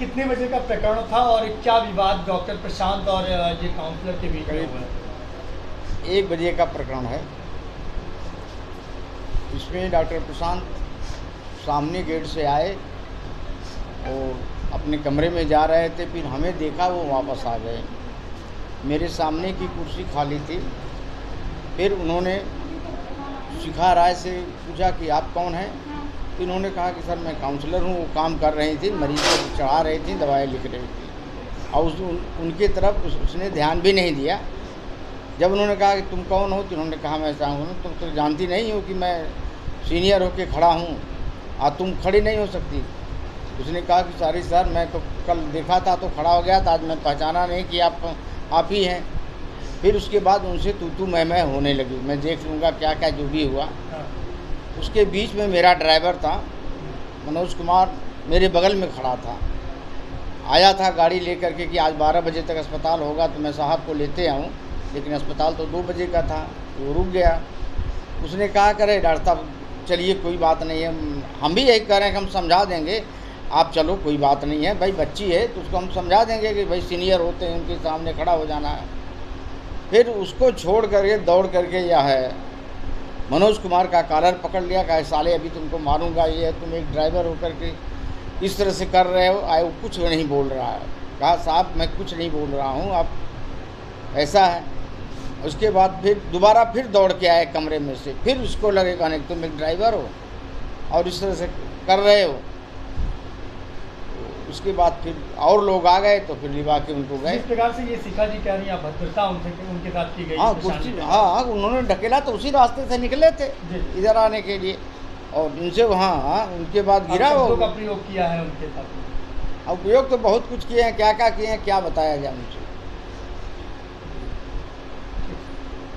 कितने बजे का प्रकरण था और क्या विवाद डॉक्टर प्रशांत और ये काउंसलर के बीच में हुआ है? 1 बजे का प्रकरण है। इसमें डॉक्टर प्रशांत सामने गेट से आए और अपने कमरे में जा रहे थे, फिर हमें देखा वो वापस आ गए। मेरे सामने की कुर्सी खाली थी। फिर उन्होंने शिखा राय से पूछा कि आप कौन हैं? तो इन्होंने कहा कि सर मैं काउंसलर हूँ। वो काम कर रही थी, मरीज को चढ़ा रही थी, दवाएं लिख रही थी और उनकी तरफ उसने ध्यान भी नहीं दिया। जब उन्होंने कहा कि तुम कौन हो, तो उन्होंने कहा मैं चाहूँगा तुम तो जानती नहीं हो कि मैं सीनियर होके खड़ा हूँ और तुम खड़ी नहीं हो सकती। उसने कहा कि सॉरी सर, मैं तो कल देखा था तो खड़ा हो गया था, आज मैं पहचाना नहीं कि आप ही हैं। फिर उसके बाद उनसे तू मैं होने लगी। मैं देख लूँगा क्या क्या जो भी हुआ। उसके बीच में मेरा ड्राइवर था मनोज कुमार, मेरे बगल में खड़ा था। आया था गाड़ी लेकर के कि आज 12 बजे तक अस्पताल होगा तो मैं साहब को लेते आऊँ, लेकिन अस्पताल तो 2 बजे का था। वो रुक गया। उसने कहा करे डॉक्टर साहब चलिए कोई बात नहीं है, हम भी यही कह रहे हैं कि हम समझा देंगे, आप चलो कोई बात नहीं है, भाई बच्ची है तो उसको हम समझा देंगे कि भाई सीनियर होते हैं उनके सामने खड़ा हो जाना है। फिर उसको छोड़ करके दौड़ करके यह है मनोज कुमार का कॉलर पकड़ लिया। कहा साले अभी तुमको मारूंगा, ये है तुम एक ड्राइवर होकर के इस तरह से कर रहे हो। आए वो कुछ नहीं बोल रहा है। कहा साहब मैं कुछ नहीं बोल रहा हूँ, आप ऐसा है। उसके बाद फिर दोबारा फिर दौड़ के आए कमरे में से। फिर उसको लगे कहने तुम एक ड्राइवर हो और इस तरह से कर रहे हो। उसके बाद फिर और लोग आ गए तो फिर लिवा के उनको गए। जिस प्रकार से ये शिखा जी कह रही हैं भद्रता उनके साथ की गई। हाँ कुर्सी, हाँ उन्होंने ढकेला तो उसी रास्ते से निकले थे इधर आने के लिए और इनसे हाँ उनके बाद गिरा वो का प्रयोग किया है उनके साथ। उपयोग तो बहुत कुछ किए हैं, क्या क्या किए हैं क्या बताया जाए उनसे।